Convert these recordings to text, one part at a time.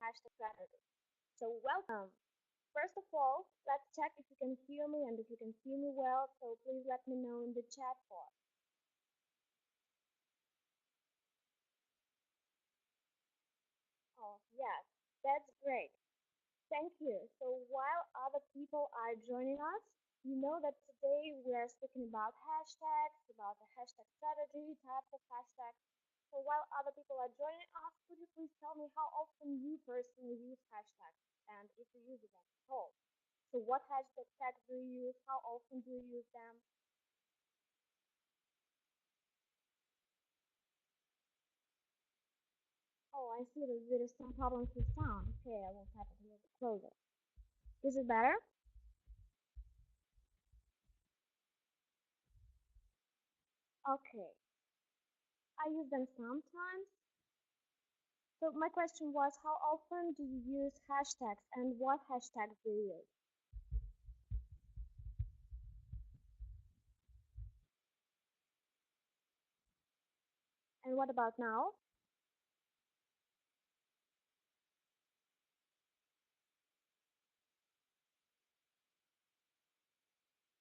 hashtag strategy. So welcome. First of all, let's check if you can hear me and if you can see me well. So please let me know in the chat box. Oh, yes, that's great. Thank you. So while other people are joining us, you know that today we are speaking about hashtags, about the hashtag strategy, types of hashtags. So while other people are joining us, could you please tell me how often you personally use hashtags and if you use them at all? So what hashtag tags do you use? How often do you use them? Oh, I see that there is some problems with sound. Okay, I will type it a little bit closer. Is it better? Okay. I use them sometimes. So my question was, how often do you use hashtags and what hashtags do you use? And what about now?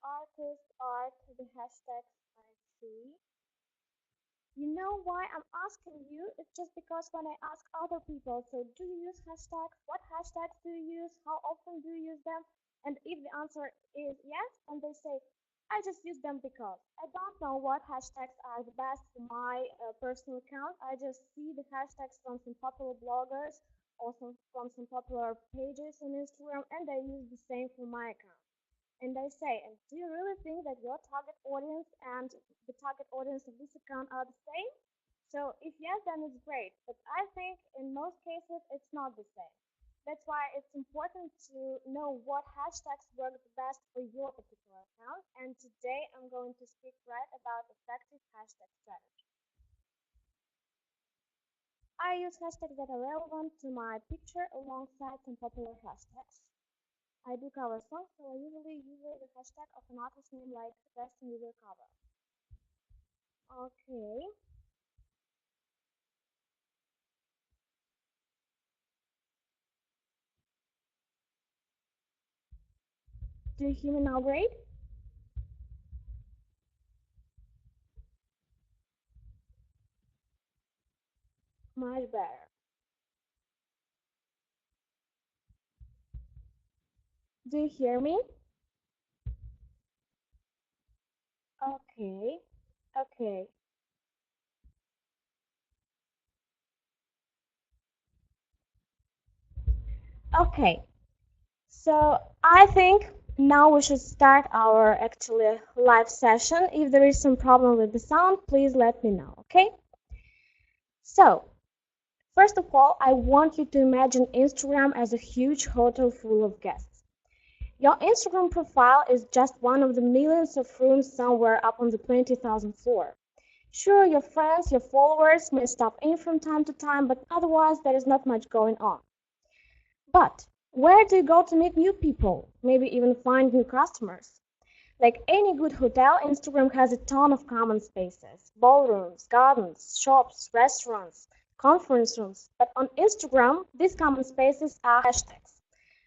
Artist, art, the hashtags I see. You know why I'm asking you? It's just because when I ask other people, so do you use hashtags? What hashtags do you use? How often do you use them? And if the answer is yes, and they say, I just use them because I don't know what hashtags are the best for my personal account. I just see the hashtags from some popular bloggers, also from some popular pages on Instagram, and I use the same for my account. And I say, and do you really think that your target audience and the target audience of this account are the same? So if yes, then it's great. But I think in most cases it's not the same. That's why it's important to know what hashtags work the best for your particular account. And today I'm going to speak right about effective hashtag strategy. I use hashtags that are relevant to my picture alongside some popular hashtags. I do cover songs, so I usually use the hashtag of an artist name like Justin Bieber cover. Okay. Do you hear me now great? Much better. Do you hear me? Okay. Okay. Okay. So I think now we should start our actually live session. If there is some problem with the sound, please let me know, okay? So, first of all, I want you to imagine Instagram as a huge hotel full of guests. Your Instagram profile is just one of the millions of rooms somewhere up on the 20,000th floor. Sure, your friends, your followers may stop in from time to time, but otherwise there is not much going on. But where do you go to meet new people? Maybe even find new customers? Like any good hotel, Instagram has a ton of common spaces: ballrooms, gardens, shops, restaurants, conference rooms. But on Instagram, these common spaces are hashtags.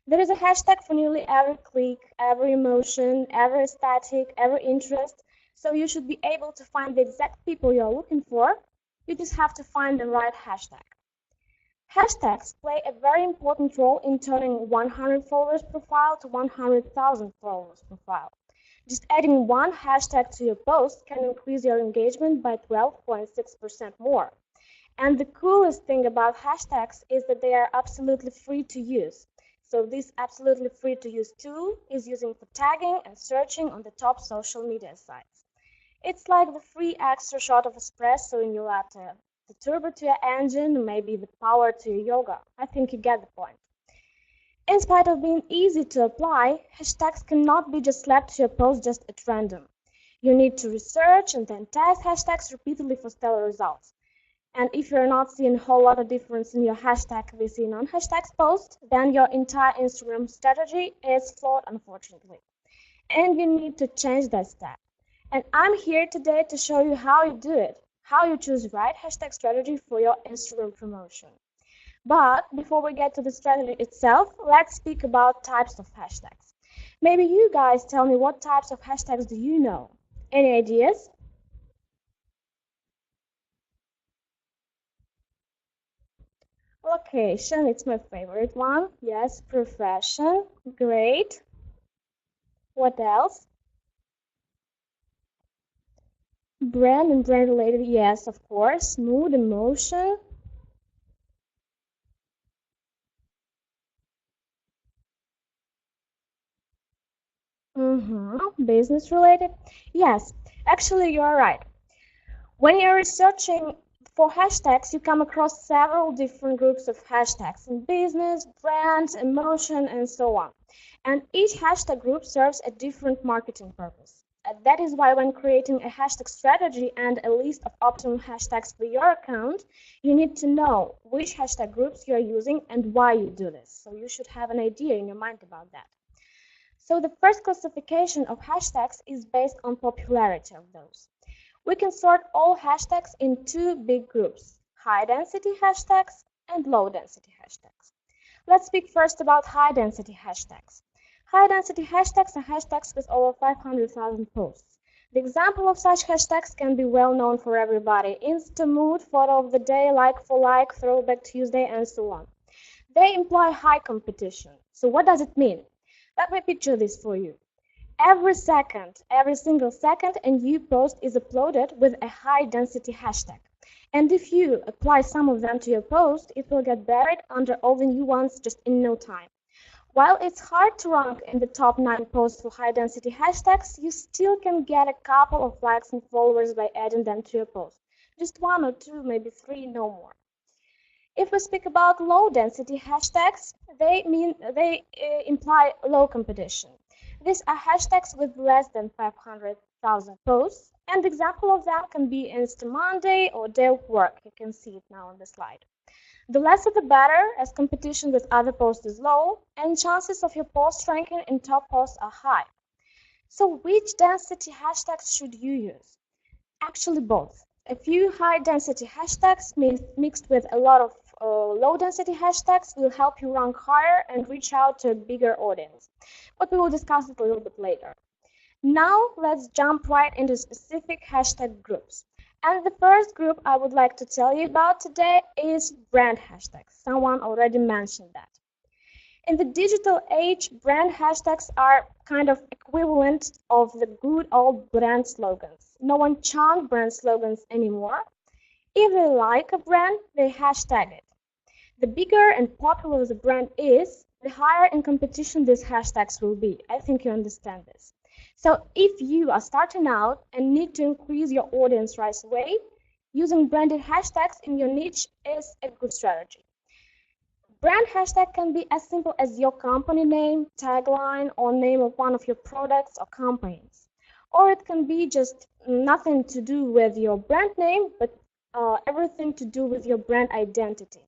There is a hashtag for nearly every click, every emotion, every aesthetic, every interest. So you should be able to find the exact people you're looking for. You just have to find the right hashtag. Hashtags play a very important role in turning 100 followers profile to 100,000 followers profile. Just adding one hashtag to your post can increase your engagement by 12.6% more. And the coolest thing about hashtags is that they are absolutely free to use. So this absolutely free to use tool is using for tagging and searching on the top social media sites. It's like the free extra shot of espresso in your latte, the turbo to your engine, maybe the power to your yoga. I think you get the point. In spite of being easy to apply, hashtags cannot be just slapped to your post just at random. You need to research and then test hashtags repeatedly for stellar results. And if you're not seeing a whole lot of difference in your hashtag VC non-hashtags post, then your entire Instagram strategy is flawed, unfortunately. And you need to change that step. And I'm here today to show you how you do it, how you choose the right hashtag strategy for your Instagram promotion. But before we get to the strategy itself, let's speak about types of hashtags. Maybe you guys tell me what types of hashtags do you know? Any ideas? Location, it's my favorite one. Yes, profession, great. What else? Brand and brand related, yes, of course. Mood, emotion. Business related. Yes, actually, you are right. When you're researching for hashtags, you come across several different groups of hashtags in business, brands, emotion, and so on. And each hashtag group serves a different marketing purpose. That is why when creating a hashtag strategy and a list of optimal hashtags for your account, you need to know which hashtag groups you're using and why you do this. So you should have an idea in your mind about that. So the first classification of hashtags is based on popularity of those. We can sort all hashtags in two big groups, high-density hashtags and low-density hashtags. Let's speak first about high-density hashtags. High-density hashtags are hashtags with over 500,000 posts. The example of such hashtags can be well known for everybody: Insta Mood, Photo of the Day, Like for Like, Throwback Tuesday, and so on. They imply high competition. So what does it mean? Let me picture this for you. Every single second, a new post is uploaded with a high-density hashtag. And if you apply some of them to your post, it will get buried under all the new ones just in no time. While it's hard to rank in the top 9 posts for high-density hashtags, you still can get a couple of likes and followers by adding them to your post. Just 1 or 2, maybe 3, no more. If we speak about low-density hashtags, they imply low competition. These are hashtags with less than 500,000 posts, and the example of them can be Insta Monday or Day of Work. You can see it now on the slide. The lesser the better, as competition with other posts is low, and chances of your post ranking in top posts are high. So which density hashtags should you use? Actually both. A few high-density hashtags mixed with a lot of low-density hashtags will help you rank higher and reach out to a bigger audience. But we will discuss it a little bit later. Now let's jump right into specific hashtag groups. And the first group I would like to tell you about today is brand hashtags. Someone already mentioned that. In the digital age, brand hashtags are kind of equivalent of the good old brand slogans. No one chants brand slogans anymore. If they like a brand, they hashtag it. The bigger and popular the brand is, the higher in competition these hashtags will be. I think you understand this. So if you are starting out and need to increase your audience right away, using branded hashtags in your niche is a good strategy. Brand hashtag can be as simple as your company name, tagline, or name of one of your products or campaigns. Or it can be just nothing to do with your brand name, but everything to do with your brand identity.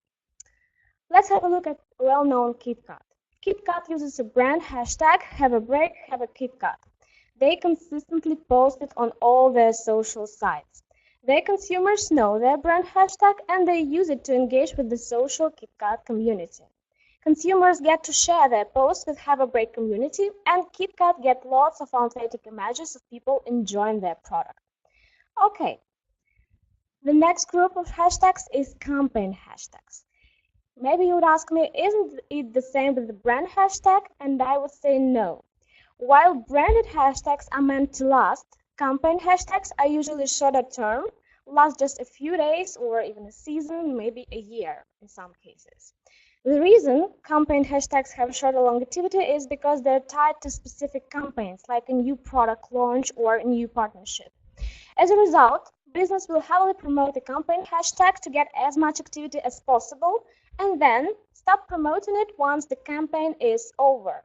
Let's have a look at well-known KitKat. KitKat uses a brand hashtag, have a break, have a KitKat. They consistently post it on all their social sites. Their consumers know their brand hashtag and they use it to engage with the social KitKat community. Consumers get to share their posts with Have a Break community, and KitKat get lots of authentic images of people enjoying their product. Okay, the next group of hashtags is campaign hashtags. Maybe you would ask me, isn't it the same with the brand hashtag? And I would say no. While branded hashtags are meant to last, campaign hashtags are usually shorter term, last just a few days or even a season, maybe a year in some cases. The reason campaign hashtags have shorter longevity is because they're tied to specific campaigns, like a new product launch or a new partnership. As a result, business will heavily promote a campaign hashtag to get as much activity as possible and then stop promoting it once the campaign is over.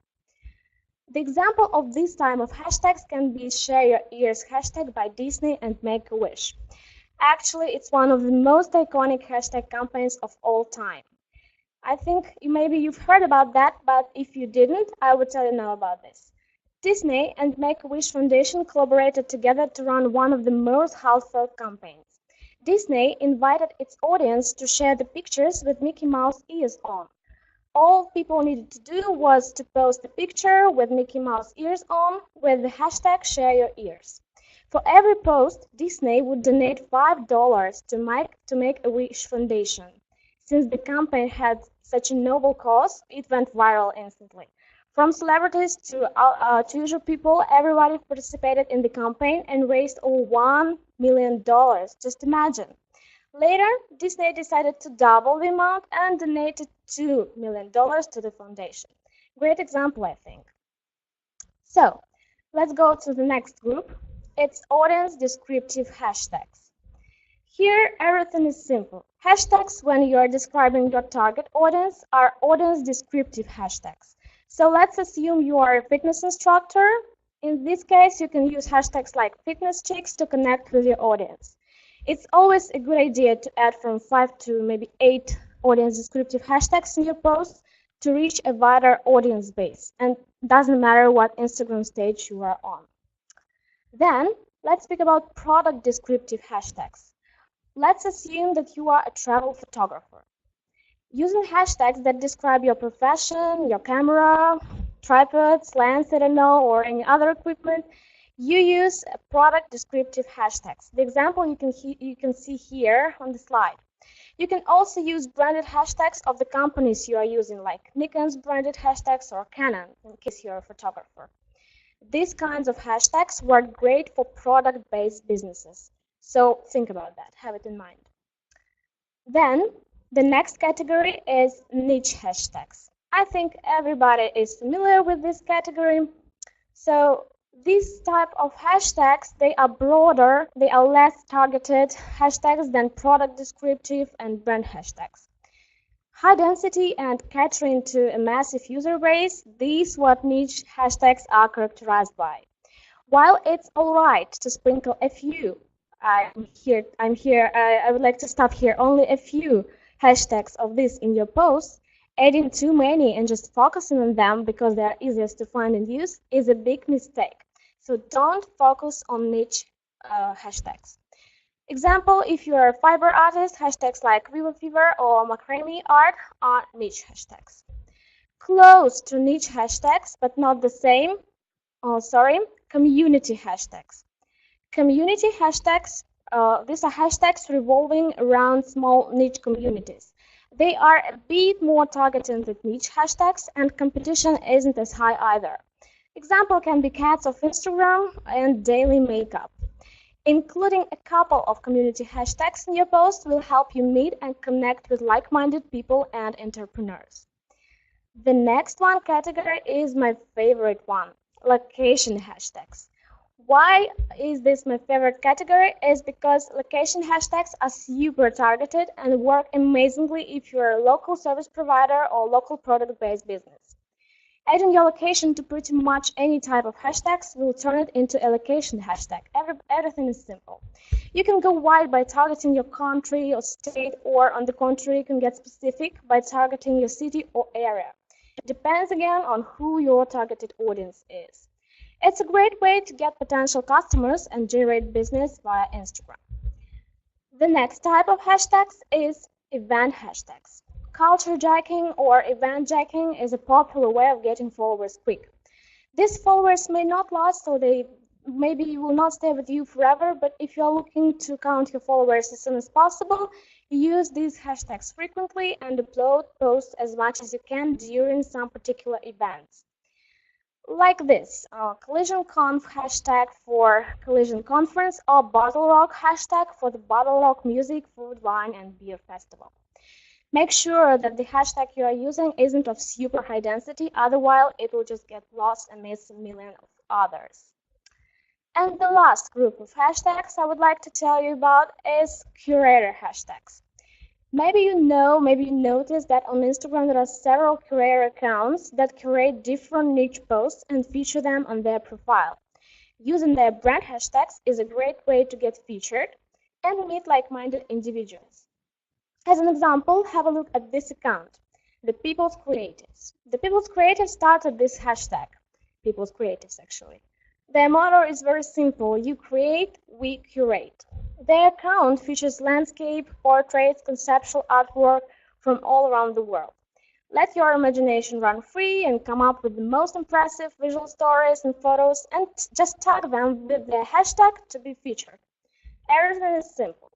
The example of this type of hashtags can be Share Your Ears hashtag by Disney and Make-A-Wish. Actually, it's one of the most iconic hashtag campaigns of all time. I think maybe you've heard about that, but if you didn't, I will tell you now about this. Disney and Make-A-Wish Foundation collaborated together to run one of the most heartfelt campaigns. Disney invited its audience to share the pictures with Mickey Mouse ears on. All people needed to do was to post a picture with Mickey Mouse ears on with the hashtag #ShareYourEars. For every post, Disney would donate $5 to Make-A-Wish Foundation. Since the campaign had such a noble cause, it went viral instantly. From celebrities to usual people, everybody participated in the campaign and raised over $1 million. Just imagine. Later, Disney decided to double the amount and donated $2 million to the foundation. Great example, I think. So, let's go to the next group. It's audience descriptive hashtags. Here, everything is simple. Hashtags, when you are describing your target audience, are audience descriptive hashtags. So let's assume you are a fitness instructor. In this case, you can use hashtags like fitness chicks to connect with your audience. It's always a good idea to add from 5 to maybe 8 audience descriptive hashtags in your posts to reach a wider audience base. And it doesn't matter what Instagram stage you are on. Then, let's speak about product descriptive hashtags. Let's assume that you are a travel photographer. Using hashtags that describe your profession, your camera, tripods, lens, I don't know, or any other equipment, you use product descriptive hashtags. The example you can see here on the slide. You can also use branded hashtags of the companies you are using, like Nikon's branded hashtags or Canon, in case you're a photographer. These kinds of hashtags work great for product-based businesses. So think about that, have it in mind. Then, the next category is niche hashtags. I think everybody is familiar with this category. So these type of hashtags, they are broader, they are less targeted hashtags than product descriptive and brand hashtags. High density and catering to a massive user base, these what niche hashtags are characterized by. While it's all right to sprinkle a few, I would like to stop here, only a few hashtags of this in your posts, adding too many and just focusing on them because they are easiest to find and use is a big mistake. So don't focus on niche hashtags. Example, if you are a fiber artist, hashtags like Viva Fever or macrame art are niche hashtags. Close to niche hashtags, but not the same, community hashtags. Community hashtags, these are hashtags revolving around small niche communities. They are a bit more targeted than niche hashtags, and competition isn't as high either. Example can be cats of Instagram and daily makeup. Including a couple of community hashtags in your post will help you meet and connect with like-minded people and entrepreneurs. The next one category is my favorite one, location hashtags. Why is this my favorite category? Is because location hashtags are super targeted and work amazingly if you're a local service provider or local product-based business. Adding your location to pretty much any type of hashtags will turn it into a location hashtag. Everything is simple. You can go wide by targeting your country or state, or on the contrary, you can get specific by targeting your city or area. It depends again on who your targeted audience is. It's a great way to get potential customers and generate business via Instagram. The next type of hashtags is event hashtags. Culture jacking or event jacking is a popular way of getting followers quick. These followers may not last, so they maybe will not stay with you forever, but if you're looking to count your followers as soon as possible, use these hashtags frequently and upload posts as much as you can during some particular events. Like this, CollisionConf hashtag for Collision Conference or Bottle Rock hashtag for the Bottle Rock Music, Food, Wine and Beer Festival. Make sure that the hashtag you are using isn't of super high density, otherwise it will just get lost and miss a million of others. And the last group of hashtags I would like to tell you about is curator hashtags. Maybe you noticed that on Instagram there are several curator accounts that curate different niche posts and feature them on their profile. Using their brand hashtags is a great way to get featured and meet like-minded individuals. As an example, have a look at this account, the People's Creatives. The People's Creatives started this hashtag, People's Creatives actually. Their motto is very simple, you create, we curate. Their account features landscape, portraits, conceptual artwork from all around the world. Let your imagination run free and come up with the most impressive visual stories and photos, and just tag them with the hashtag to be featured. Everything is simple.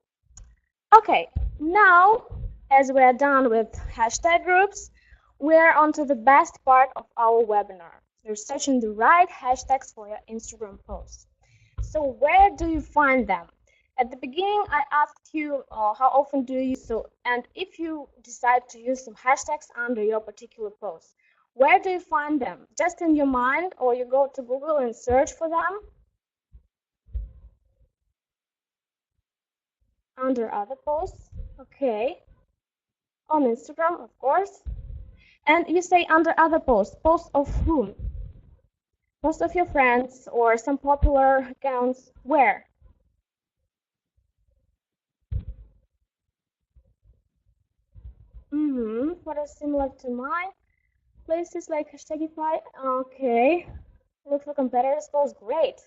Okay, now as we are done with hashtag groups, we are on to the best part of our webinar, researching the right hashtags for your Instagram posts. So where do you find them? At the beginning, I asked you how often do you use so, and if you decide to use some hashtags under your particular post, where do you find them? Just in your mind, or you go to Google and search for them? Under other posts, okay. On Instagram, of course. And you say under other posts. Posts of whom? Posts of your friends or some popular accounts. Where? What is similar to mine? Places like Hashtagify. Okay. Look for competitors' posts. Great.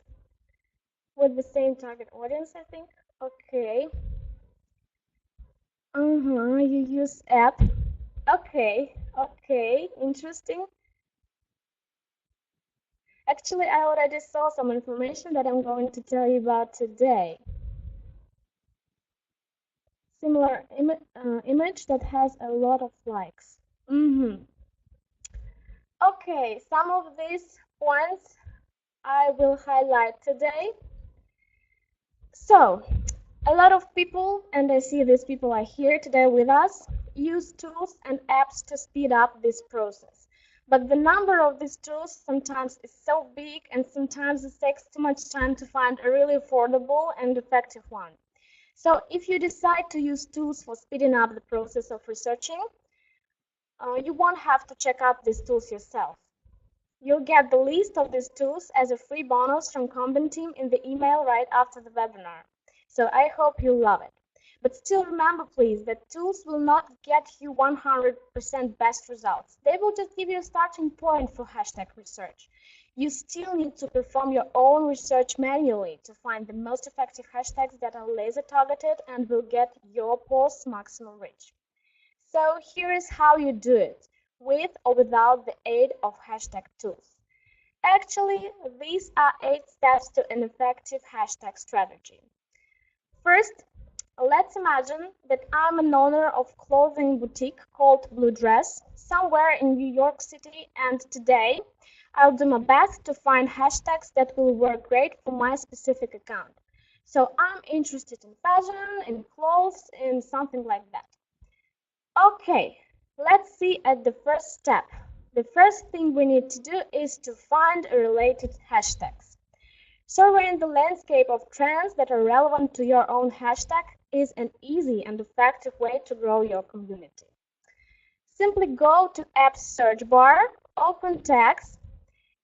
With the same target audience, I think. Okay. You use app. Okay. Okay. Interesting. Actually, I already saw some information that I'm going to tell you about today. Similar image that has a lot of likes. Okay, some of these points I will highlight today. So, a lot of people, and I see these people are here today with us, use tools and apps to speed up this process. But the number of these tools sometimes is so big, and sometimes it takes too much time to find a really affordable and effective one. So if you decide to use tools for speeding up the process of researching, you won't have to check out these tools yourself. You'll get the list of these tools as a free bonus from Combin team in the email right after the webinar. So I hope you'll love it. But still remember, please, that tools will not get you 100% best results. They will just give you a starting point for hashtag research. You still need to perform your own research manually to find the most effective hashtags that are laser targeted and will get your posts maximum reach. So here is how you do it, with or without the aid of hashtag tools. Actually, these are 8 steps to an effective hashtag strategy. First, let's imagine that I'm an owner of a clothing boutique called Blue Dress somewhere in New York City, and today I'll do my best to find hashtags that will work great for my specific account. So I'm interested in fashion, in clothes, in something like that. Okay, let's see at the first step. The first thing we need to do is to find related hashtags. Surveying the landscape of trends that are relevant to your own hashtag is an easy and effective way to grow your community. Simply go to app's search bar, open tags,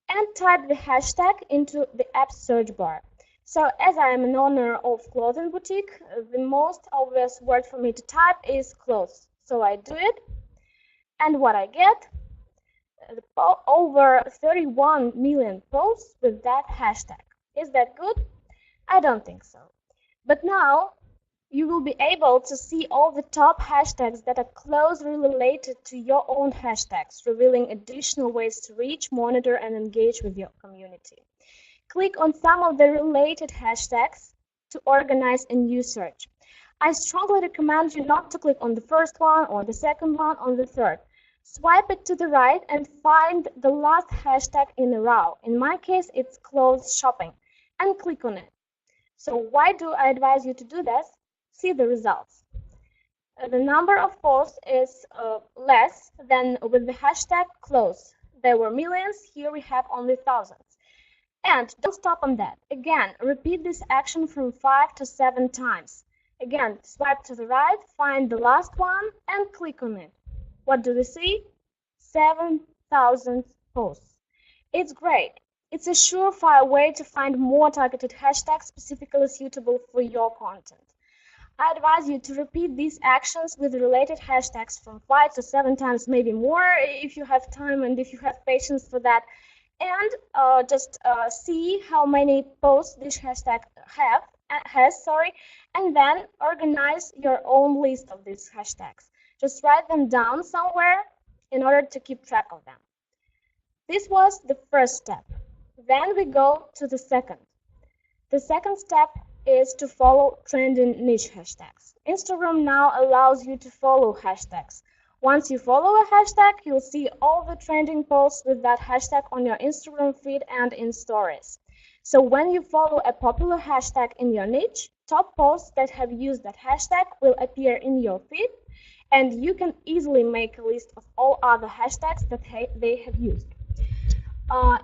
and type the hashtag into the app's search bar. So as I am an owner of clothing boutique, the most obvious word for me to type is clothes. So I do it, and what I get? Over 31 million posts with that hashtag. Is that good? I don't think so. But now you will be able to see all the top hashtags that are closely related to your own hashtags, revealing additional ways to reach, monitor, and engage with your community. Click on some of the related hashtags to organize a new search. I strongly recommend you not to click on the first one, or the second one, or the third. Swipe it to the right and find the last hashtag in a row. In my case, it's clothes shopping, and click on it. So why do I advise you to do this? See the results. The number of posts is less than with the hashtag clothes. There were millions, here we have only thousands. And don't stop on that. Again, repeat this action from 5 to 7 times. Again, swipe to the right, find the last one, and click on it. What do we see? 7,000 posts. It's great. It's a surefire way to find more targeted hashtags specifically suitable for your content. I advise you to repeat these actions with related hashtags from 5 to 7 times, maybe more if you have time and if you have patience for that. And just see how many posts this hashtag have and then organize your own list of these hashtags. Just write them down somewhere in order to keep track of them. This was the first step. Then we go to the second. The second step is to follow trending niche hashtags. Instagram now allows you to follow hashtags. Once you follow a hashtag, you'll see all the trending posts with that hashtag on your Instagram feed and in stories. So when you follow a popular hashtag in your niche, top posts that have used that hashtag will appear in your feed, and you can easily make a list of all other hashtags that they have used.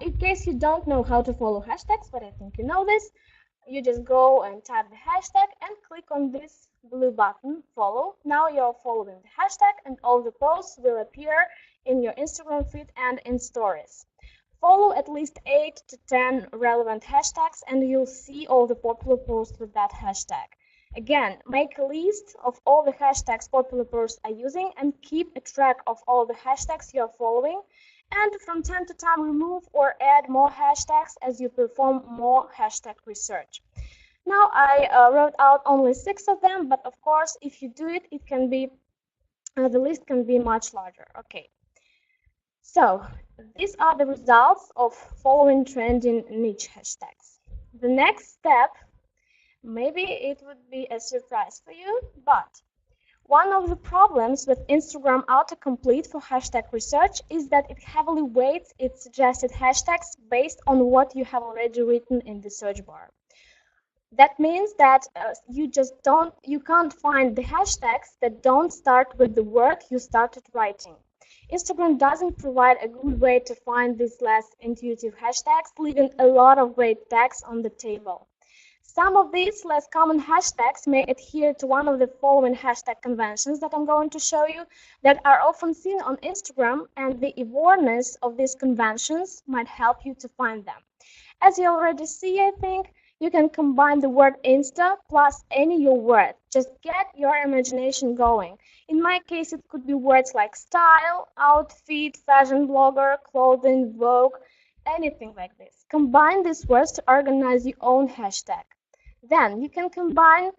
In case you don't know how to follow hashtags, but I think you know this, you just go and type the hashtag and click on this blue button, follow. Now you're following the hashtag and all the posts will appear in your Instagram feed and in stories. Follow at least 8 to 10 relevant hashtags and you'll see all the popular posts with that hashtag. Again, make a list of all the hashtags popular posts are using and keep a track of all the hashtags you're following. And from time to time, remove or add more hashtags as you perform more hashtag research. Now, I wrote out only 6 of them, but of course, if you do it, it can be the list can be much larger. Okay. So these are the results of following trending niche hashtags. The next step, maybe it would be a surprise for you, but one of the problems with Instagram autocomplete for hashtag research is that it heavily weights its suggested hashtags based on what you have already written in the search bar. That means that you can't find the hashtags that don't start with the word you started writing. Instagram doesn't provide a good way to find these less intuitive hashtags, leaving a lot of great tags on the table. Some of these less common hashtags may adhere to one of the following hashtag conventions that I'm going to show you that are often seen on Instagram, and the awareness of these conventions might help you to find them. As you already see, I think, you can combine the word Insta plus any your word. Just get your imagination going. In my case, it could be words like style, outfit, fashion blogger, clothing, Vogue, anything like this. Combine these words to organize your own hashtag. Then you can combine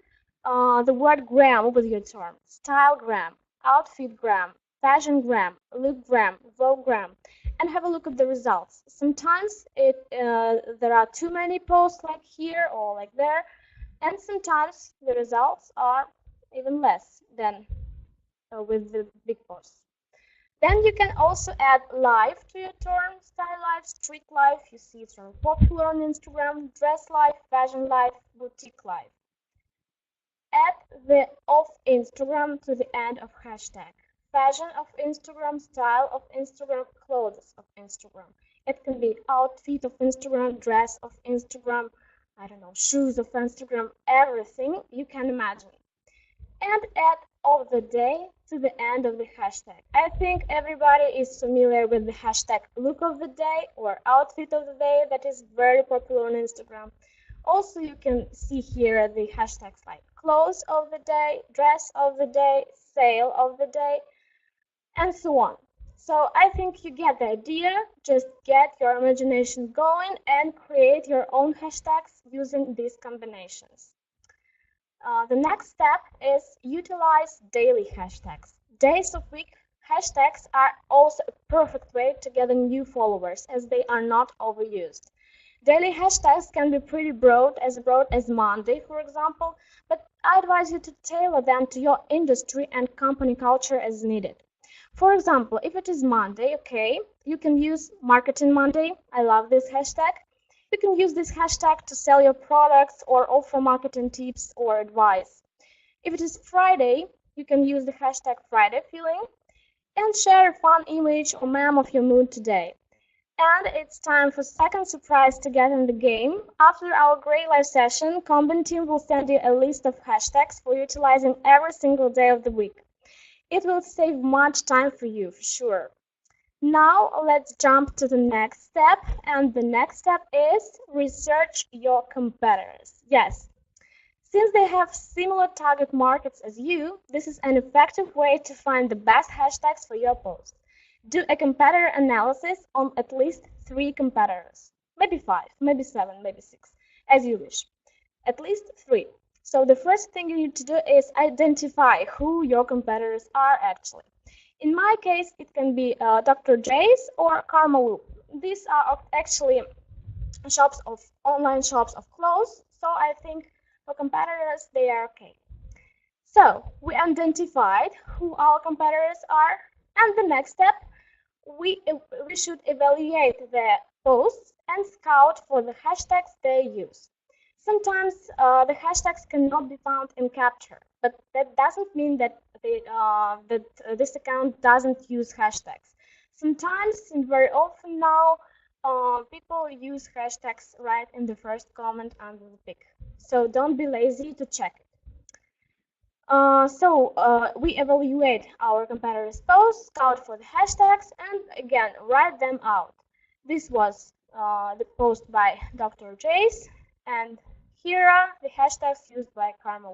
the word gram with your term. Style gram, outfit gram, fashion gram, look gram, Vogue gram, and have a look at the results. Sometimes there are too many posts like here or like there, and sometimes the results are even less than with the big posts. Then you can also add life to your term, style life, street life. You see it's very popular on Instagram, dress life, fashion life, boutique life. Add the of Instagram to the end of hashtag. Fashion of Instagram, style of Instagram, clothes of Instagram. It can be outfit of Instagram, dress of Instagram, I don't know, shoes of Instagram, everything you can imagine. And add of the day to the end of the hashtag. I think everybody is familiar with the hashtag look of the day or outfit of the day that is very popular on Instagram. Also, you can see here the hashtags like clothes of the day, dress of the day, sale of the day, and so on. So I think you get the idea. Just get your imagination going and create your own hashtags using these combinations. The next step is utilize daily hashtags. Days of week hashtags are also a perfect way to get new followers as they are not overused. Daily hashtags can be pretty broad as Monday, for example, but I advise you to tailor them to your industry and company culture as needed. For example, if it is Monday, okay, you can use Marketing Monday. I love this hashtag. You can use this hashtag to sell your products or offer marketing tips or advice. If it is Friday, you can use the hashtag Friday Feeling and share a fun image or meme of your mood today. And it's time for second surprise to get in the game. After our great live session, Combin team will send you a list of hashtags for utilizing every single day of the week. It will save much time for you, for sure. Now let's jump to the next step, and the next step is research your competitors. Yes, since they have similar target markets as you, this is an effective way to find the best hashtags for your post. Do a competitor analysis on at least 3 competitors, maybe 5, maybe 7, maybe 6, as you wish. at least 3. So the first thing you need to do is identify who your competitors are actually. In my case, it can be Dr. J's or Karma. These are actually online shops of clothes, so I think for competitors they are okay. So we identified who our competitors are, and the next step, we should evaluate their posts and scout for the hashtags they use. Sometimes the hashtags cannot be found in Capture, but that doesn't mean that this account doesn't use hashtags. Sometimes, and very often now, people use hashtags right in the first comment under the pic. So don't be lazy to check it. We evaluate our competitors' posts, scout for the hashtags, and again write them out. This was the post by Dr. Jace, and here are the hashtags used by Karma.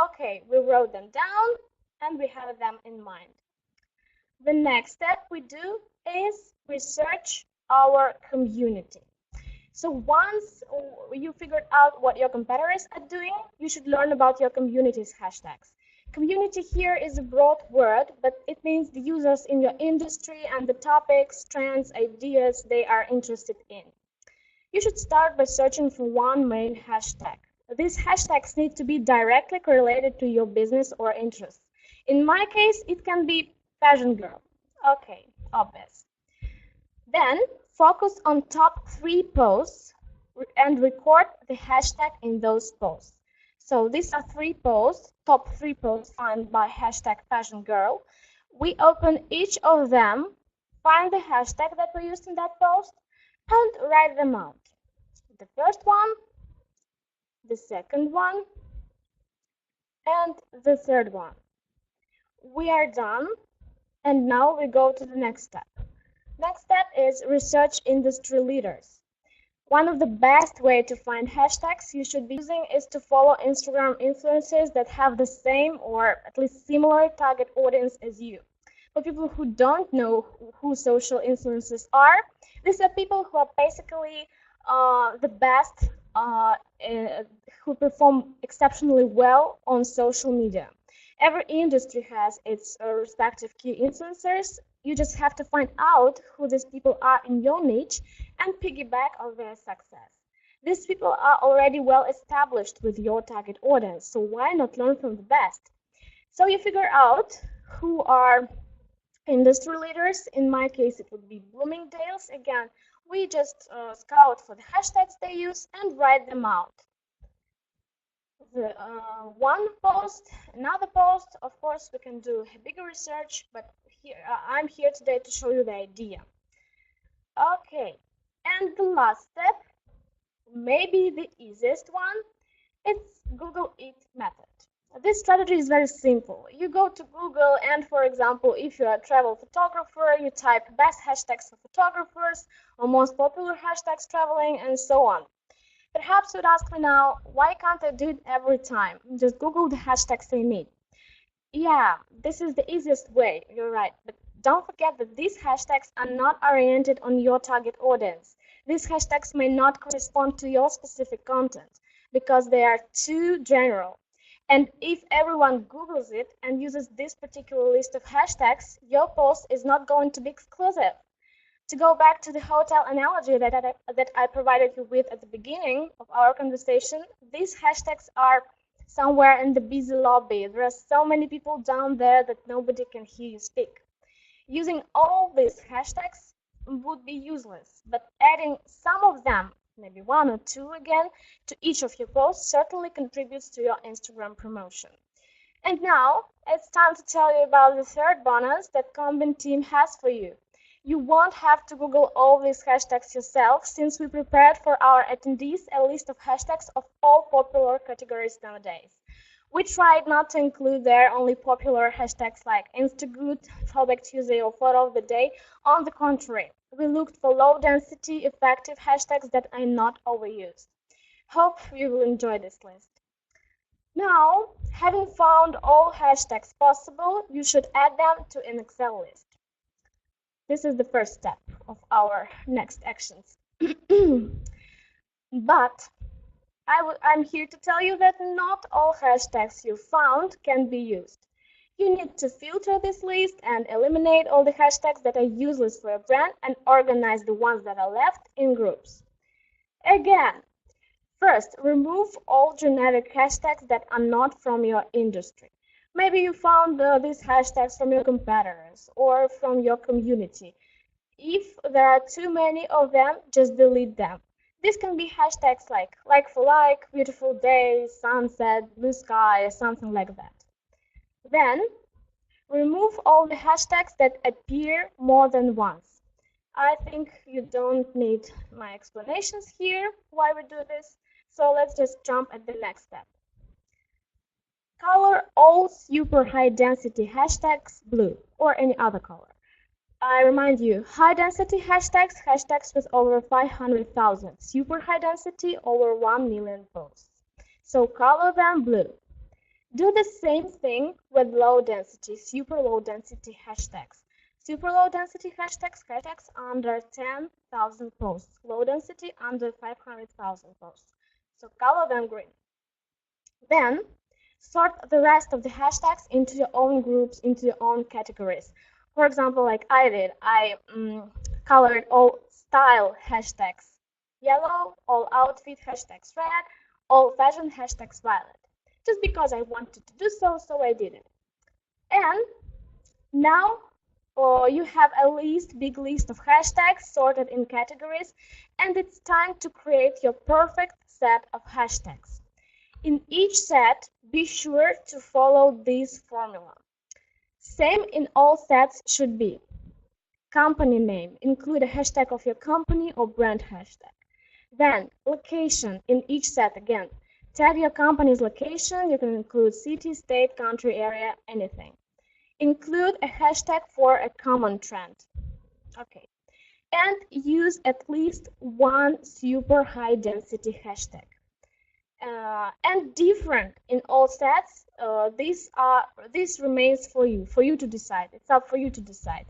Okay, we wrote them down and we have them in mind. The next step we do is research our community. So once you figured out what your competitors are doing, you should learn about your community's hashtags. Community here is a broad word, but it means the users in your industry and the topics, trends, ideas they are interested in. You should start by searching for one main hashtag. These hashtags need to be directly correlated to your business or interests. In my case, it can be fashion girl. Okay, obvious. Then focus on top 3 posts and record the hashtag in those posts. So these are 3 posts, top 3 posts found by hashtag fashion girl. We open each of them, find the hashtag that we used in that post, and write them out. The first one, the second one, and the third one. We are done, and now we go to the next step. Next step is research industry leaders. One of the best ways to find hashtags you should be using is to follow Instagram influencers that have the same or at least similar target audience as you. For people who don't know who social influencers are, these are people who are basically the best, who perform exceptionally well on social media. Every industry has its respective key influencers. You just have to find out who these people are in your niche and piggyback on their success. These people are already well established with your target audience, so why not learn from the best? So you figure out who are industry leaders. In my case, it would be Bloomingdale's. Again, we just scout for the hashtags they use and write them out. One post, another post, of course we can do a bigger research, but here I'm here today to show you the idea. Okay, and the last step, maybe the easiest one, it's Google It method. This strategy is very simple. You go to Google and, for example, if you're a travel photographer, you type best hashtags for photographers or most popular hashtags traveling and so on. Perhaps you'd ask me now, why can't I do it every time? Just Google the hashtags they need. Yeah, this is the easiest way, you're right. But don't forget that these hashtags are not oriented on your target audience. These hashtags may not correspond to your specific content because they are too general. And if everyone Googles it and uses this particular list of hashtags, your post is not going to be exclusive. To go back to the hotel analogy that I provided you with at the beginning of our conversation, these hashtags are somewhere in the busy lobby. There are so many people down there that nobody can hear you speak. Using all these hashtags would be useless, but adding some of them, maybe 1 or 2 again, to each of your posts certainly contributes to your Instagram promotion. And now it's time to tell you about the third bonus that Combin team has for you. You won't have to Google all these hashtags yourself, since we prepared for our attendees a list of hashtags of all popular categories nowadays. We tried not to include there only popular hashtags like Instagood, Throwback Tuesday, or Photo of the Day. On the contrary, we looked for low-density, effective hashtags that are not overused. Hope you will enjoy this list. Now, having found all hashtags possible, you should add them to an Excel list. This is the first step of our next actions. But I'm here to tell you that not all hashtags you found can be used. You need to filter this list and eliminate all the hashtags that are useless for your brand and organize the ones that are left in groups. Again, first, remove all generic hashtags that are not from your industry. Maybe you found these hashtags from your competitors or from your community. If there are too many of them, just delete them. This can be hashtags like for like, beautiful day, sunset, blue sky, something like that. Then, remove all the hashtags that appear more than once. I think you don't need my explanations here why we do this, so let's just jump at the next step. Color all super high density hashtags blue or any other color. I remind you, high density hashtags, hashtags with over 500,000, super high density over 1 million posts. So color them blue. Do the same thing with low density, super low density hashtags. Super low density hashtags, hashtags under 10,000 posts. Low density under 500,000 posts. So color them green. Then sort the rest of the hashtags into your own groups, into your own categories. For example, like I did, I colored all style hashtags yellow, all outfit hashtags red, all fashion hashtags violet. Just because I wanted to do so, so I did it. And now you have a big list of hashtags sorted in categories, and it's time to create your perfect set of hashtags. In each set, be sure to follow this formula. Same in all sets should be. Company name, include a hashtag of your company or brand hashtag. Then, location in each set again. Tag your company's location, you can include city, state, country, area, anything. Include a hashtag for a common trend. Okay. And use at least one super high density hashtag. And different in all sets, this remains for you to decide. It's up for you to decide,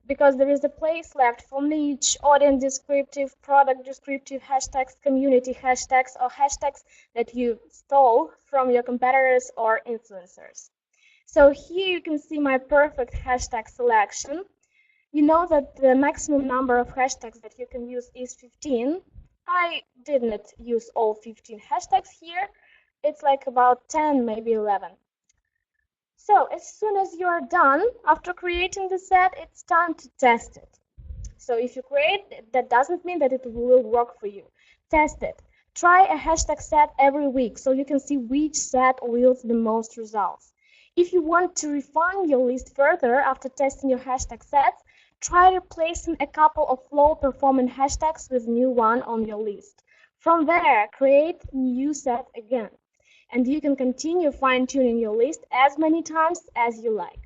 because there is a place left for niche, audience descriptive, product descriptive hashtags, community hashtags, or hashtags that you stole from your competitors or influencers. So here you can see my perfect hashtag selection. You know that the maximum number of hashtags that you can use is 15. I didn't use all 15 hashtags here. It's like about 10, maybe 11. So as soon as you are done, after creating the set, it's time to test it. So if you create, that doesn't mean that it will work for you. Test it. Try a hashtag set every week so you can see which set yields the most results. If you want to refine your list further after testing your hashtag sets, try replacing a couple of low-performing hashtags with new one on your list. From there, create new set again, and you can continue fine-tuning your list as many times as you like.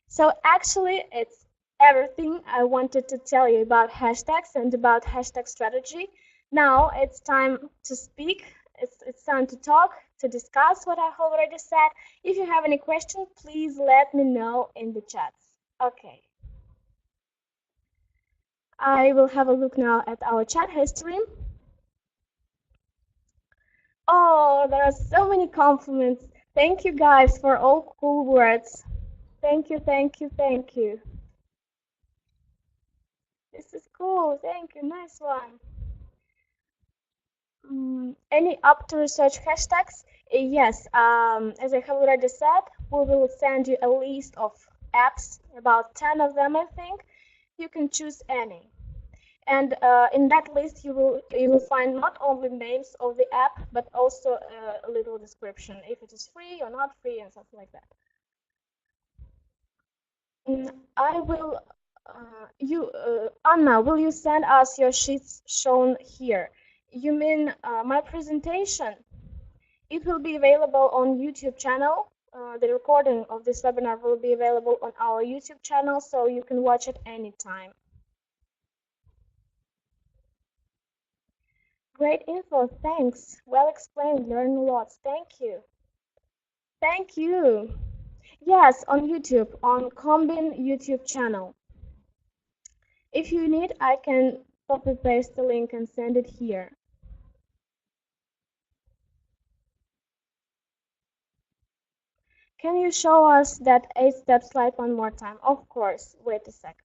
So actually, it's everything I wanted to tell you about hashtags and about hashtag strategy. Now it's time to speak. It's time to talk, to discuss what I already said. If you have any questions, please let me know in the chats. Okay. I will have a look now at our chat history. Oh, there are so many compliments. Thank you guys for all cool words. Thank you, thank you, thank you. This is cool. Thank you. Nice one. Any up to research hashtags? Yes. As I have already said, we will send you a list of apps, about 10 of them, I think. You can choose any. And in that list, you will find not only names of the app, but also a little description, if it is free or not free, and something like that. I will. Anna, will you send us your sheets shown here? You mean my presentation? It will be available on YouTube channel. The recording of this webinar will be available on our YouTube channel, so you can watch it anytime. Great info, thanks. Well explained, learned lots. Thank you. Thank you. Yes, on YouTube, on Combin YouTube channel. If you need, I can copy paste the link and send it here. Can you show us that 8-step slide one more time? Of course. Wait a second.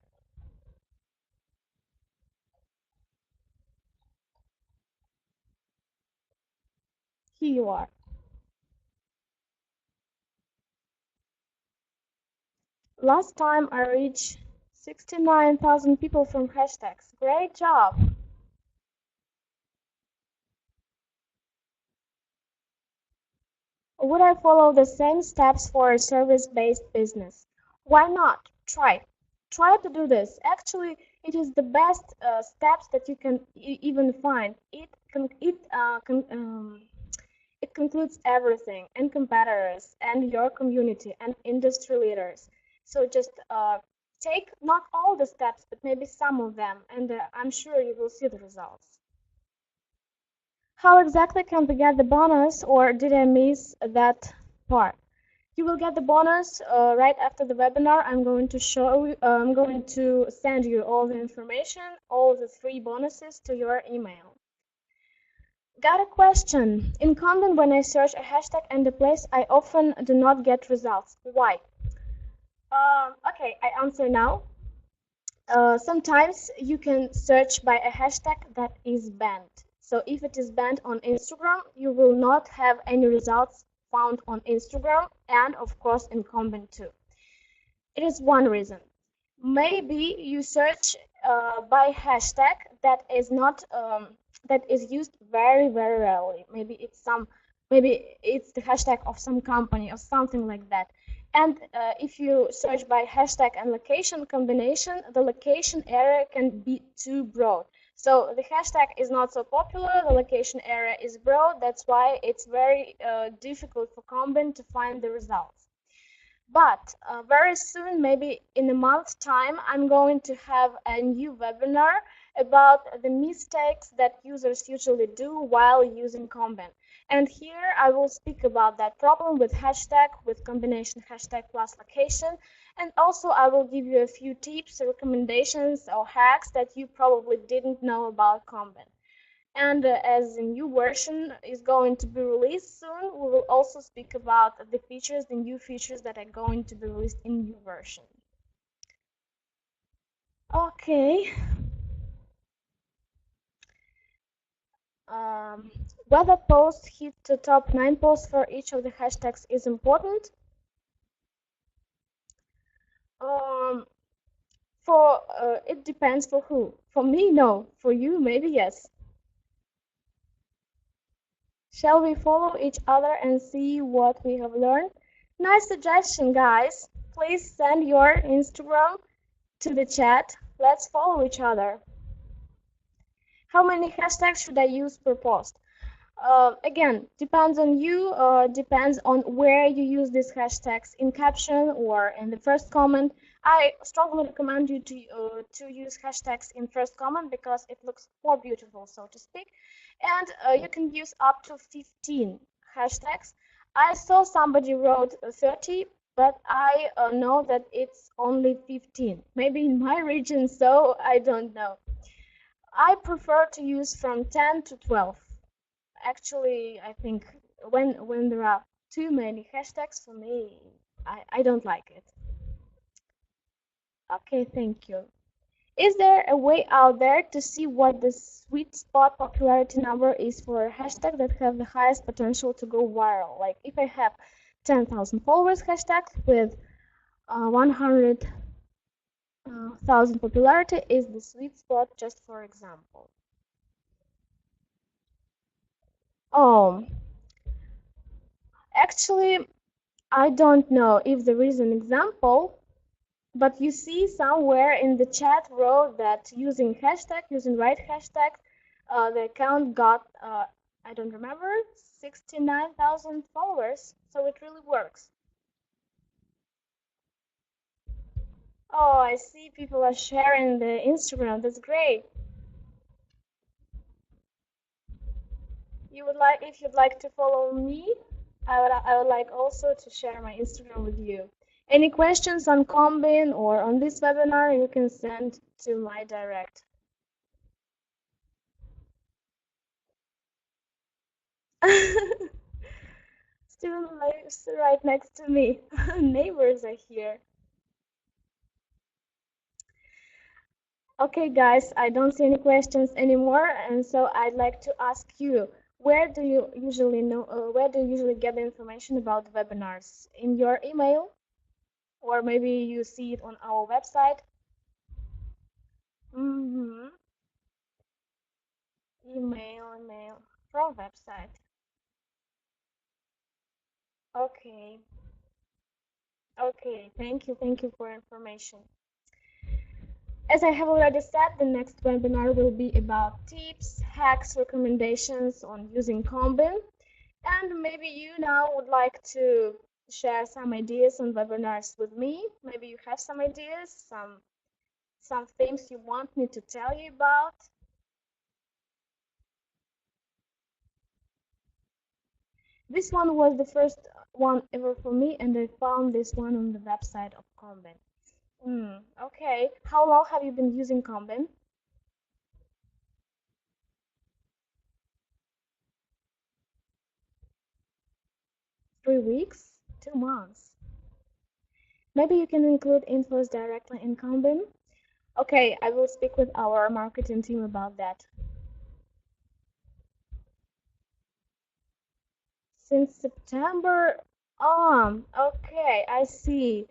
Here you are. Last time I reached 69,000 people from hashtags. Great job. Would I follow the same steps for a service-based business? Why not? Try. Try to do this. Actually, it is the best steps that you can even find. It concludes everything, and competitors, and your community, and industry leaders. So just take not all the steps, but maybe some of them, and I'm sure you will see the results. How exactly can we get the bonus, or did I miss that part? You will get the bonus right after the webinar. I'm going to show you, I'm going to send you all the information, all the 3 bonuses to your email. Got a question. In Combin, when I search a hashtag and a place, I often do not get results. Why? Okay, I answer now. Sometimes you can search by a hashtag that is banned. So if it is banned on Instagram, you will not have any results found on Instagram and of course in Combin too. It is one reason. Maybe you search by hashtag that is not that is used very rarely. Maybe it's the hashtag of some company or something like that. And if you search by hashtag and location combination, the location area can be too broad. So the hashtag is not so popular, the location area is broad, that's why it's very difficult for Combin to find the results. But very soon, maybe in a month's time, I'm going to have a new webinar about the mistakes that users usually do while using Combin. And here I will speak about that problem with hashtag, with combination hashtag plus location. And also I will give you a few tips, recommendations, or hacks that you probably didn't know about Combin. And as a new version is going to be released soon, we will also speak about the features, the new features that are going to be released in new version. Okay. Whether posts hit the top 9 posts for each of the hashtags is important. It depends for who. For me, no. For you, maybe yes. Shall we follow each other and see what we have learned? Nice suggestion, guys. Please send your Instagram to the chat. Let's follow each other. How many hashtags should I use per post? Again, depends on you, depends on where you use these hashtags, in caption or in the first comment. I strongly recommend you to use hashtags in first comment because it looks more beautiful, so to speak. And you can use up to 15 hashtags. I saw somebody wrote 30, but I know that it's only 15. Maybe in my region, so I don't know. I prefer to use from 10 to 12. Actually, I think when there are too many hashtags, for me, I don't like it. Okay, thank you. Is there a way out there to see what the sweet spot popularity number is for a hashtag that have the highest potential to go viral? Like if I have 10,000 followers hashtag with 100,000 popularity is the sweet spot, just for example. Actually, I don't know if there is an example, but you see somewhere in the chat wrote that using right hashtag, the account got, I don't remember, 69,000 followers, so it really works. Oh, I see people are sharing the Instagram, that's great. If you'd like to follow me, I would like also to share my Instagram with you. Any questions on Combin or on this webinar, you can send to my direct. Student lives right next to me. Neighbors are here. Okay, guys, I don't see any questions anymore, and so I'd like to ask you, where do you usually get the information about the webinars? In your email, or maybe you see it on our website? Mm-hmm. Email from website. Okay, okay, thank you for information. As I have already said, the next webinar will be about tips, hacks, recommendations on using Combin. And maybe you now would like to share some ideas on webinars with me. Maybe you have some ideas, some things you want me to tell you about. This one was the first one ever for me, and I found this one on the website of Combin. Okay. How long have you been using Combin? 3 weeks? 2 months? Maybe you can include infos directly in Combin. Okay, I will speak with our marketing team about that. Since September. Okay, I see.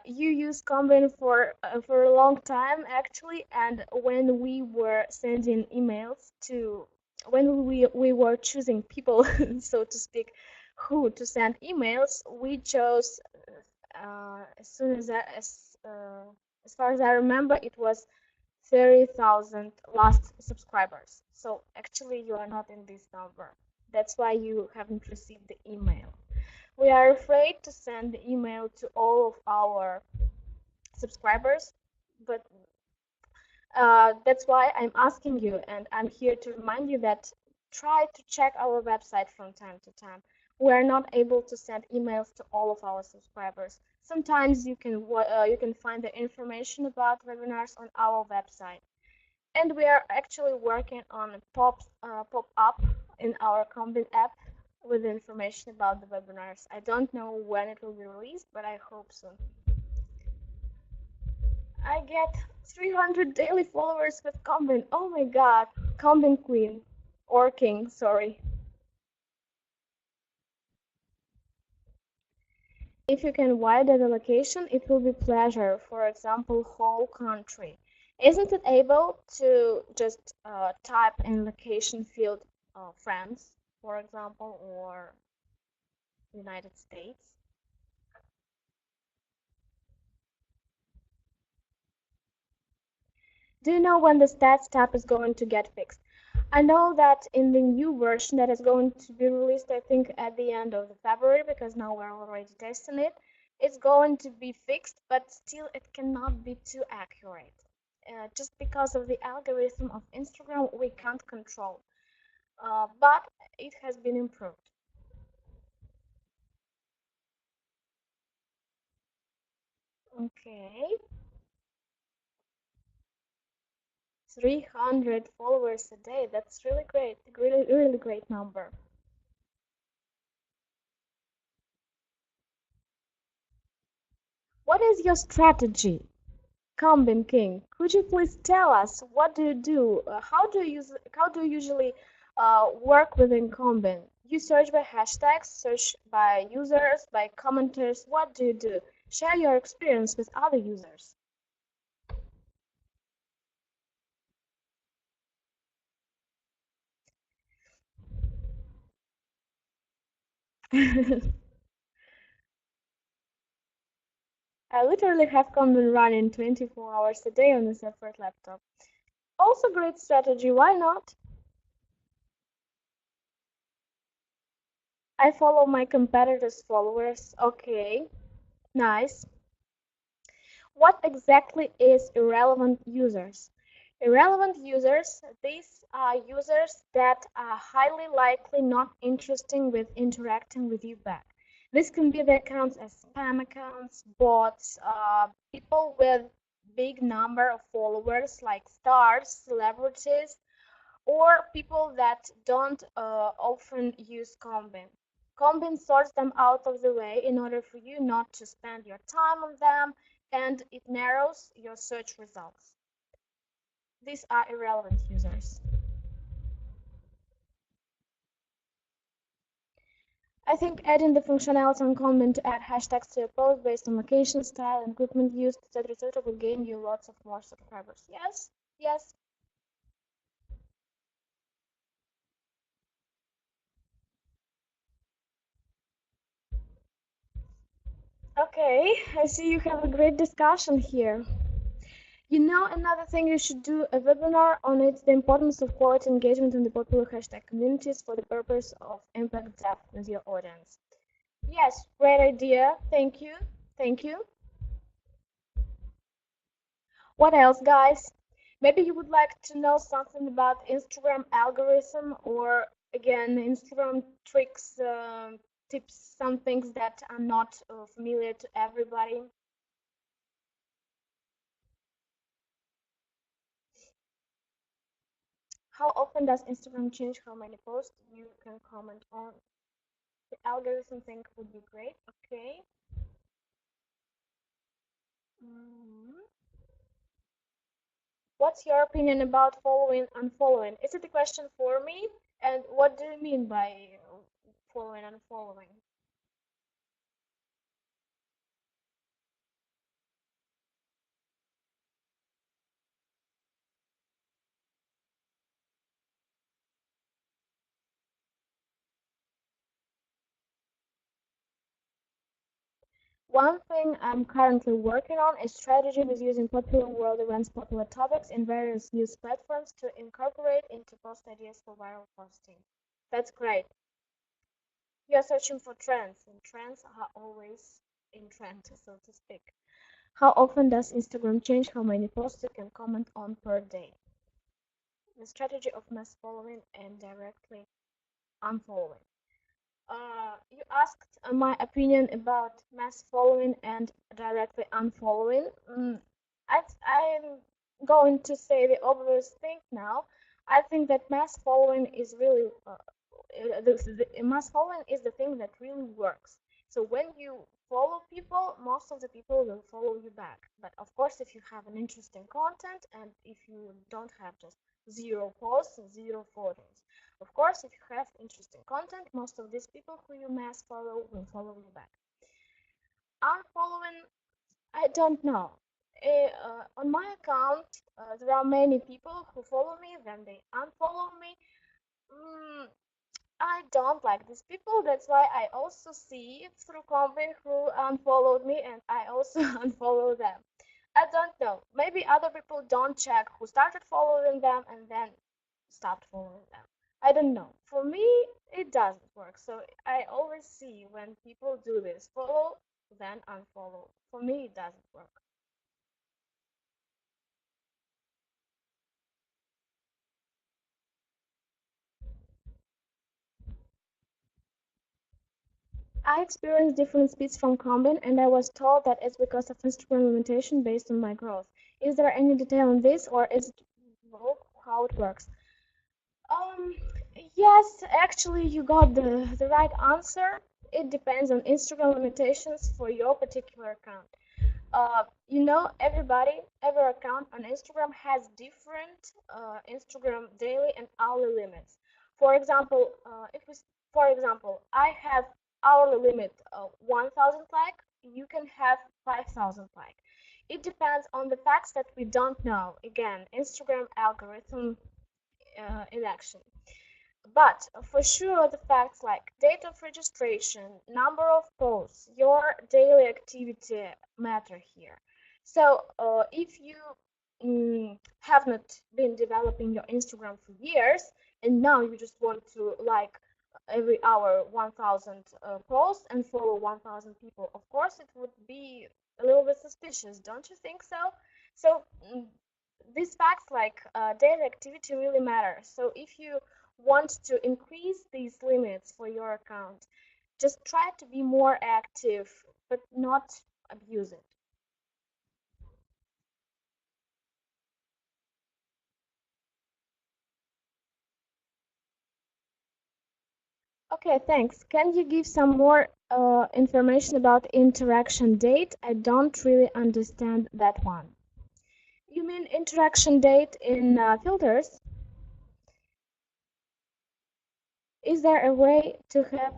You use Combin for a long time actually, and when we were sending emails to when we were choosing people, so to speak, who to send emails, we chose as soon as as far as I remember, it was 30,000 last subscribers. So actually, you are not in this number. That's why you haven't received the email. We are afraid to send the email to all of our subscribers, but that's why I'm asking you, and I'm here to remind you that try to check our website from time to time. We are not able to send emails to all of our subscribers. Sometimes you can find the information about webinars on our website, and we are actually working on a pop up in our Combin app with information about the webinars. I don't know when it will be released, but I hope soon. I get 300 daily followers with Combin. Oh my god. Combin Queen. Or King, sorry. If you can widen the location, it will be pleasure. For example, whole country. Isn't it able to just type in location field France, for example, or United States? Do you know when the stats tab is going to get fixed? I know that in the new version that is going to be released, I think at the end of February, because now we're already testing it, it's going to be fixed, but still it cannot be too accurate. Just because of the algorithm of Instagram, we can't control. But it has been improved. Okay, 300 followers a day. That's really great. Really great number. What is your strategy? Combin King, could you please tell us what do you do? How do you usually work within Combin? You search by hashtags, search by users, by commenters. What do you do? Share your experience with other users. I literally have Combin running 24 hours a day on a separate laptop. Also great strategy, why not? I follow my competitors' followers. Okay, nice. What exactly is irrelevant users? Irrelevant users, these are users that are highly likely not interested with interacting with you back. This can be the accounts as spam accounts, bots, people with big number of followers like stars, celebrities, or people that don't often use Combin. Combin sorts them out of the way in order for you not to spend your time on them, and it narrows your search results. These are irrelevant users. I think adding the functionality on Combin to add hashtags to your post based on location, style, and equipment used, etc., will gain you lots of more subscribers. Yes, yes. Okay, I see you have a great discussion here. You know, another thing you should do a webinar on it's the importance of quality engagement in the popular hashtag communities for the purpose of impact depth with your audience. Yes, great idea. Thank you. Thank you. What else, guys? Maybe you would like to know something about Instagram algorithm or again Instagram tricks, tips, some things that are not familiar to everybody. How often does Instagram change how many posts you can comment on? The algorithm thing would be great. Okay. Mhm. What's your opinion about following and unfollowing? Is it a question for me? And what do you mean by following and unfollowing? One thing I'm currently working on is strategy with using popular world events, popular topics in various news platforms to incorporate into post ideas for viral posting. That's great. You're searching for trends, and trends are always in trend, so to speak. How often does Instagram change how many posts you can comment on per day? The strategy of mass following and directly unfollowing. You asked my opinion about mass following and directly unfollowing. I'm going to say the obvious thing now. I think that mass following is really the mass following is the thing that really works. So when you follow people, most of the people will follow you back. But of course, if you have an interesting content and if you don't have just zero posts, zero photos, of course, if you have interesting content, most of these people who you mass follow will follow you back. Unfollowing, I don't know. On my account, there are many people who follow me, then they unfollow me. Mm, I don't like these people. That's why I also see through Combin who unfollowed me and I also unfollow them. I don't know. Maybe other people don't check who started following them and then stopped following them. I don't know. For me, it doesn't work. So I always see when people do this, follow, then unfollow. For me, it doesn't work. I experienced different speeds from Combin, and I was told that it's because of Instagram limitation based on my growth. Is there any detail on this, or is it how it works? Um, yes, actually, you got the right answer. It depends on Instagram limitations for your particular account. You know, every account on Instagram has different Instagram daily and hourly limits. For example, for example, I have hourly limit 1,000 like, you can have 5,000 like. It depends on the facts that we don't know. Again, Instagram algorithm in action. But for sure, the facts like date of registration, number of posts, your daily activity matter here. So if you have not been developing your Instagram for years and now you just want to like every hour 1,000 posts and follow 1,000 people, of course it would be a little bit suspicious, don't you think so? So these facts like daily activity really matter. So if you want to increase these limits for your account, just try to be more active, but not abuse it. Okay, thanks. Can you give some more information about interaction date? I don't really understand that one. You mean interaction date in filters? Is there a way to have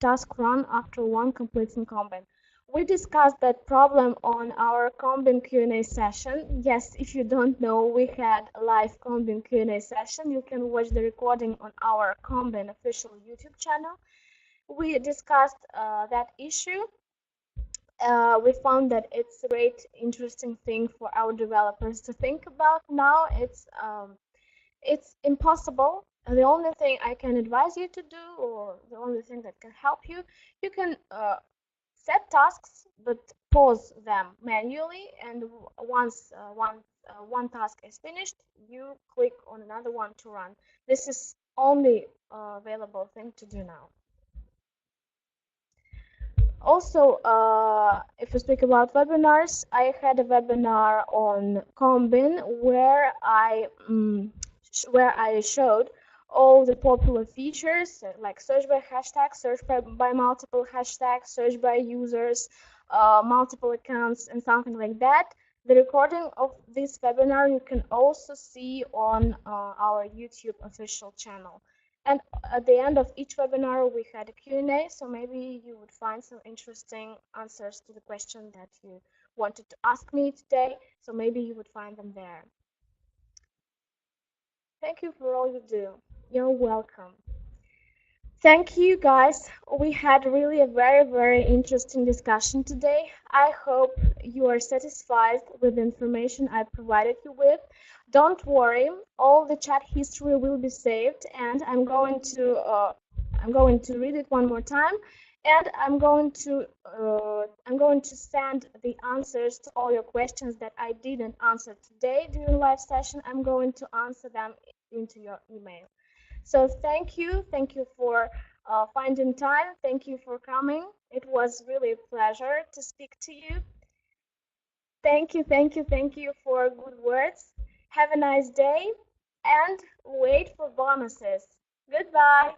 task run after one completes in Combin? We discussed that problem on our Combin Q&A session. Yes, if you don't know, we had a live Combin Q&A session. You can watch the recording on our Combin official YouTube channel. We discussed that issue. We found that it's a great, interesting thing for our developers to think about. Now it's impossible. The only thing I can advise you to do, or the only thing that can help you, you can set tasks, but pause them manually. And once one task is finished, you click on another one to run. This is only available thing to do now. Also, if we speak about webinars, I had a webinar on Combin where I showed all the popular features like search by hashtag, search by multiple hashtags, search by users, multiple accounts, and something like that. The recording of this webinar you can also see on our YouTube official channel. And at the end of each webinar, we had a Q&A, so maybe you would find some interesting answers to the question that you wanted to ask me today, so maybe you would find them there. Thank you for all you do. You're welcome. Thank you, guys. We had really a very, very interesting discussion today. I hope you are satisfied with the information I provided you with. Don't worry, all the chat history will be saved, and I'm going to read it one more time, and I'm going to send the answers to all your questions that I didn't answer today during live session. I'm going to answer them into your email. So thank you for finding time. Thank you for coming. It was really a pleasure to speak to you. Thank you for good words. Have a nice day and wait for bonuses. Goodbye.